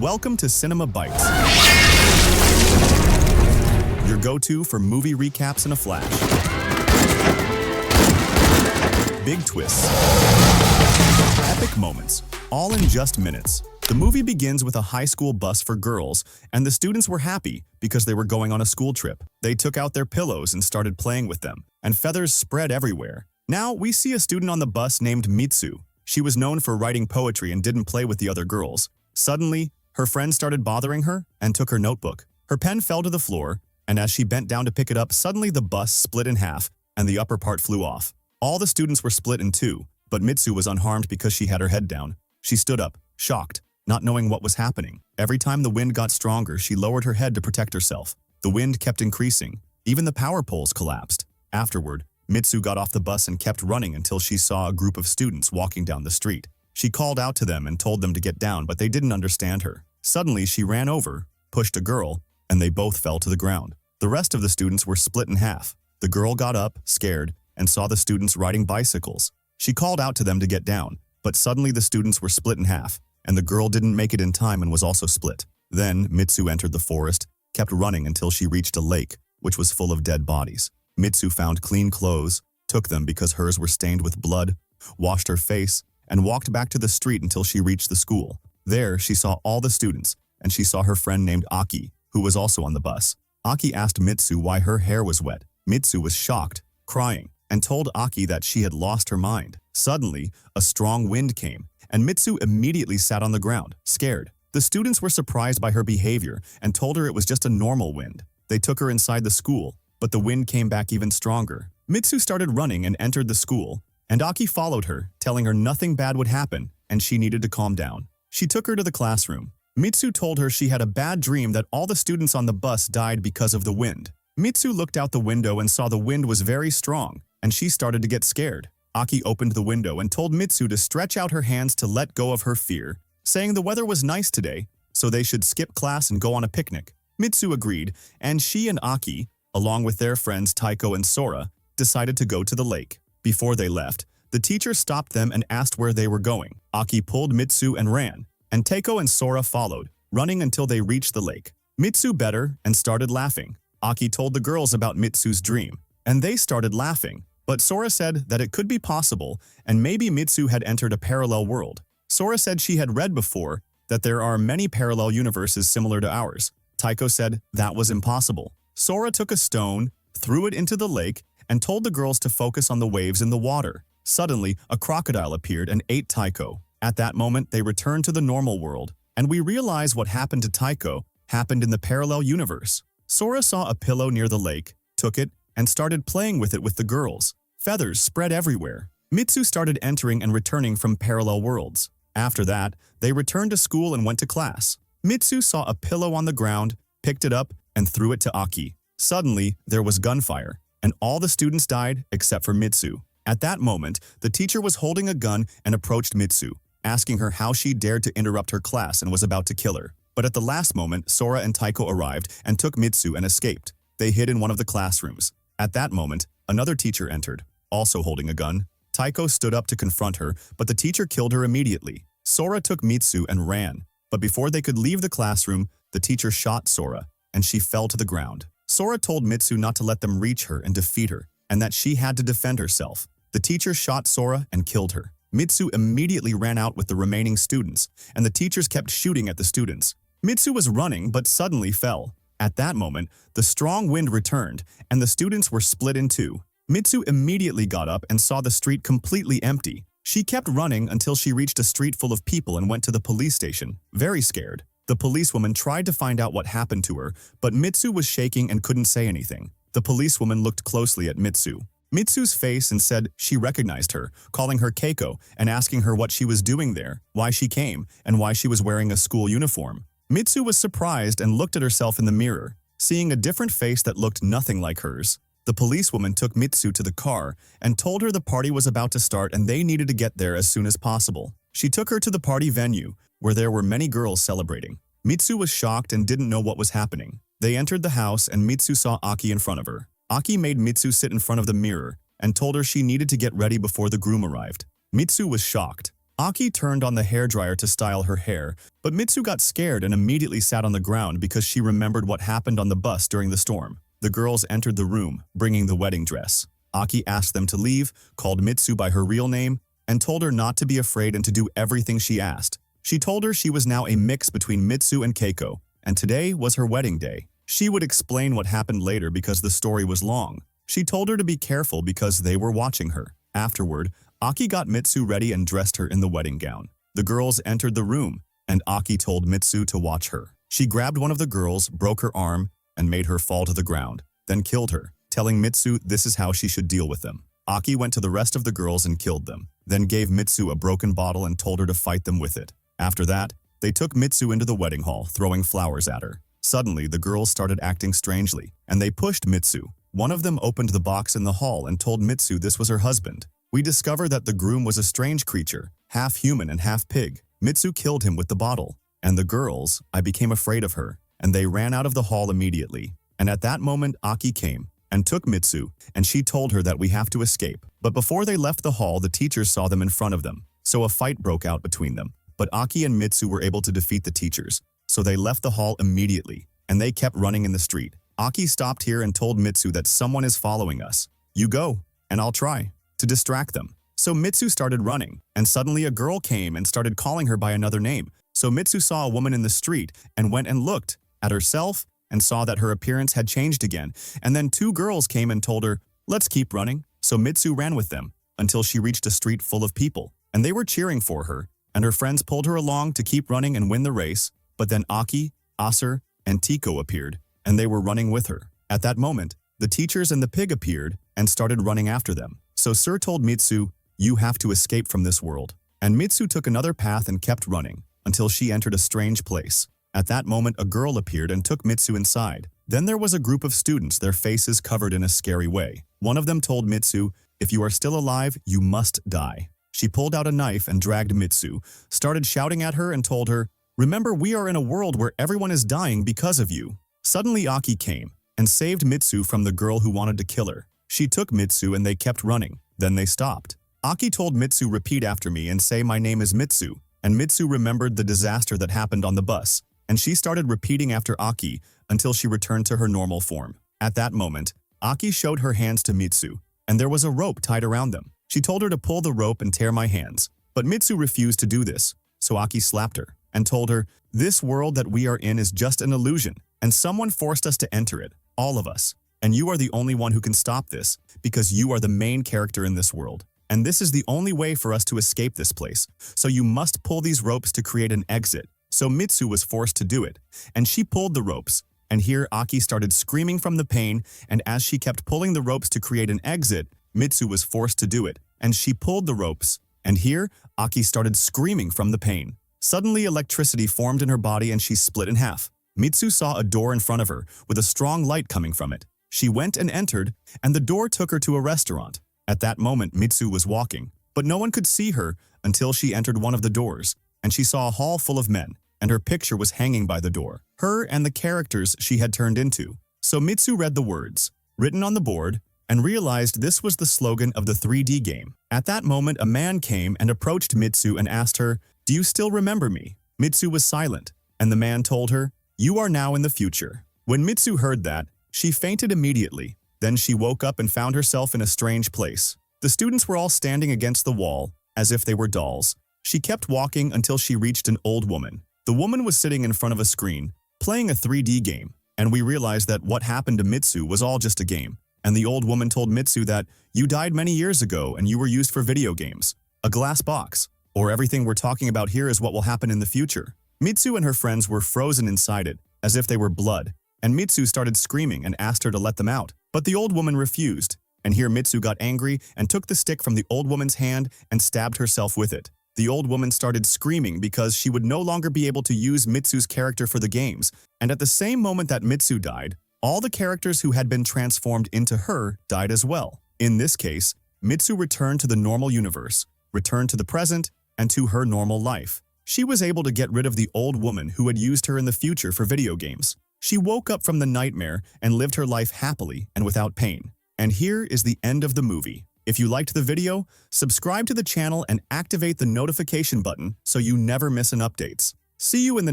Welcome to Cinema Bites, your go-to for movie recaps in a flash. Big twists, epic moments, all in just minutes. The movie begins with a high school bus for girls, and the students were happy because they were going on a school trip. They took out their pillows and started playing with them, and feathers spread everywhere. Now we see a student on the bus named Mitsu. She was known for writing poetry and didn't play with the other girls. Suddenly, her friend started bothering her and took her notebook. Her pen fell to the floor, and as she bent down to pick it up, suddenly the bus split in half and the upper part flew off. All the students were split in two, but Mitsu was unharmed because she had her head down. She stood up, shocked, not knowing what was happening. Every time the wind got stronger, she lowered her head to protect herself. The wind kept increasing. Even the power poles collapsed. Afterward, Mitsu got off the bus and kept running until she saw a group of students walking down the street. She called out to them and told them to get down, but they didn't understand her. Suddenly, she ran over, pushed a girl, and they both fell to the ground. The rest of the students were split in half. The girl got up, scared, and saw the students riding bicycles. She called out to them to get down, but suddenly the students were split in half, and the girl didn't make it in time and was also split. Then, Mitsu entered the forest, kept running until she reached a lake, which was full of dead bodies. Mitsu found clean clothes, took them because hers were stained with blood, washed her face, and walked back to the street until she reached the school. There, she saw all the students, and she saw her friend named Aki, who was also on the bus. Aki asked Mitsu why her hair was wet. Mitsu was shocked, crying, and told Aki that she had lost her mind. Suddenly, a strong wind came, and Mitsu immediately sat on the ground, scared. The students were surprised by her behavior and told her it was just a normal wind. They took her inside the school, but the wind came back even stronger. Mitsu started running and entered the school, and Aki followed her, telling her nothing bad would happen and she needed to calm down. She took her to the classroom. Mitsu told her she had a bad dream that all the students on the bus died because of the wind. Mitsu looked out the window and saw the wind was very strong, and she started to get scared. Aki opened the window and told Mitsu to stretch out her hands to let go of her fear, saying the weather was nice today, so they should skip class and go on a picnic. Mitsu agreed, and she and Aki, along with their friends Taiko and Sora, decided to go to the lake. Before they left, the teacher stopped them and asked where they were going. Aki pulled Mitsu and ran, and Taiko and Sora followed, running until they reached the lake. Mitsu better and started laughing. Aki told the girls about Mitsu's dream, and they started laughing. But Sora said that it could be possible, and maybe Mitsu had entered a parallel world. Sora said she had read before that there are many parallel universes similar to ours. Taiko said that was impossible. Sora took a stone, threw it into the lake, and told the girls to focus on the waves in the water. Suddenly, a crocodile appeared and ate Taiko. At that moment, they returned to the normal world, and we realize what happened to Taiko happened in the parallel universe. Sora saw a pillow near the lake, took it, and started playing with it with the girls. Feathers spread everywhere. Mitsu started entering and returning from parallel worlds. After that, they returned to school and went to class. Mitsu saw a pillow on the ground, picked it up, and threw it to Aki. Suddenly, there was gunfire, and all the students died except for Mitsu. At that moment, the teacher was holding a gun and approached Mitsu, asking her how she dared to interrupt her class and was about to kill her. But at the last moment, Sora and Taiko arrived and took Mitsu and escaped. They hid in one of the classrooms. At that moment, another teacher entered, also holding a gun. Taiko stood up to confront her, but the teacher killed her immediately. Sora took Mitsu and ran, but before they could leave the classroom, the teacher shot Sora, and she fell to the ground. Sora told Mitsu not to let them reach her and defeat her, and that she had to defend herself. The teacher shot Sora and killed her. Mitsu immediately ran out with the remaining students, and the teachers kept shooting at the students. Mitsu was running but suddenly fell. At that moment, the strong wind returned, and the students were split in two. Mitsu immediately got up and saw the street completely empty. She kept running until she reached a street full of people and went to the police station, very scared. The policewoman tried to find out what happened to her, but Mitsu was shaking and couldn't say anything. The policewoman looked closely at Mitsu's face and said she recognized her, calling her Keiko and asking her what she was doing there, why she came, and why she was wearing a school uniform. Mitsu was surprised and looked at herself in the mirror, seeing a different face that looked nothing like hers. The policewoman took Mitsu to the car and told her the party was about to start and they needed to get there as soon as possible. She took her to the party venue, where there were many girls celebrating. Mitsu was shocked and didn't know what was happening. They entered the house and Mitsu saw Aki in front of her. Aki made Mitsu sit in front of the mirror and told her she needed to get ready before the groom arrived. Mitsu was shocked. Aki turned on the hairdryer to style her hair, but Mitsu got scared and immediately sat on the ground because she remembered what happened on the bus during the storm. The girls entered the room, bringing the wedding dress. Aki asked them to leave, called Mitsu by her real name, and told her not to be afraid and to do everything she asked. She told her she was now a mix between Mitsu and Keiko, and today was her wedding day. She would explain what happened later because the story was long. She told her to be careful because they were watching her. Afterward, Aki got Mitsu ready and dressed her in the wedding gown. The girls entered the room, and Aki told Mitsu to watch her. She grabbed one of the girls, broke her arm, and made her fall to the ground, then killed her, telling Mitsu this is how she should deal with them. Aki went to the rest of the girls and killed them, then gave Mitsu a broken bottle and told her to fight them with it. After that, they took Mitsu into the wedding hall, throwing flowers at her. Suddenly, the girls started acting strangely, and they pushed Mitsu. One of them opened the box in the hall and told Mitsu this was her husband. We discovered that the groom was a strange creature, half human and half pig. Mitsu killed him with the bottle. And the girls, I became afraid of her, and they ran out of the hall immediately. And at that moment, Aki came and took Mitsu, and she told her that we have to escape. But before they left the hall, the teachers saw them in front of them. So a fight broke out between them. But Aki and Mitsu were able to defeat the teachers. So they left the hall immediately, and they kept running in the street. Aki stopped here and told Mitsu that someone is following us. You go, and I'll try to distract them. So Mitsu started running, and suddenly a girl came and started calling her by another name. So Mitsu saw a woman in the street and went and looked at herself and saw that her appearance had changed again. And then two girls came and told her, let's keep running. So Mitsu ran with them until she reached a street full of people, and they were cheering for her, and her friends pulled her along to keep running and win the race. But then Aki, Aser, and Tiko appeared, and they were running with her. At that moment, the teachers and the pig appeared and started running after them. So Sir told Mitsu, you have to escape from this world. And Mitsu took another path and kept running until she entered a strange place. At that moment, a girl appeared and took Mitsu inside. Then there was a group of students, their faces covered in a scary way. One of them told Mitsu, if you are still alive, you must die. She pulled out a knife and dragged Mitsu, started shouting at her and told her, remember, we are in a world where everyone is dying because of you. Suddenly Aki came and saved Mitsu from the girl who wanted to kill her. She took Mitsu and they kept running. Then they stopped. Aki told Mitsu, repeat after me and say my name is Mitsu. And Mitsu remembered the disaster that happened on the bus. And she started repeating after Aki until she returned to her normal form. At that moment, Aki showed her hands to Mitsu, and there was a rope tied around them. She told her to pull the rope and tear my hands. But Mitsu refused to do this, so Aki slapped her and told her, this world that we are in is just an illusion, and someone forced us to enter it, all of us. And you are the only one who can stop this, because you are the main character in this world. And this is the only way for us to escape this place. So you must pull these ropes to create an exit. So Mitsu was forced to do it, and she pulled the ropes. And here Aki started screaming from the pain, and as she kept pulling the ropes to create an exit, Mitsu was forced to do it, and she pulled the ropes. And here, Aki started screaming from the pain. Suddenly, electricity formed in her body and she split in half. Mitsu saw a door in front of her, with a strong light coming from it. She went and entered, and the door took her to a restaurant. At that moment, Mitsu was walking, but no one could see her until she entered one of the doors, and she saw a hall full of men, and her picture was hanging by the door, her and the characters she had turned into. So Mitsu read the words, written on the board, and realized this was the slogan of the 3D game. At that moment, a man came and approached Mitsu and asked her, do you still remember me? Mitsu was silent, and the man told her, you are now in the future. When Mitsu heard that, she fainted immediately. Then she woke up and found herself in a strange place. The students were all standing against the wall, as if they were dolls. She kept walking until she reached an old woman. The woman was sitting in front of a screen, playing a 3D game, and we realized that what happened to Mitsu was all just a game. And the old woman told Mitsu that, you died many years ago and you were used for video games. A glass box. Or everything we're talking about here is what will happen in the future. Mitsu and her friends were frozen inside it, as if they were blood. And Mitsu started screaming and asked her to let them out. But the old woman refused. And here Mitsu got angry and took the stick from the old woman's hand and stabbed herself with it. The old woman started screaming because she would no longer be able to use Mitsu's character for the games. And at the same moment that Mitsu died, all the characters who had been transformed into her died as well. In this case, Mitsu returned to the normal universe, returned to the present, and to her normal life. She was able to get rid of the old woman who had used her in the future for video games. She woke up from the nightmare and lived her life happily and without pain. And here is the end of the movie. If you liked the video, subscribe to the channel and activate the notification button so you never miss an updates. See you in the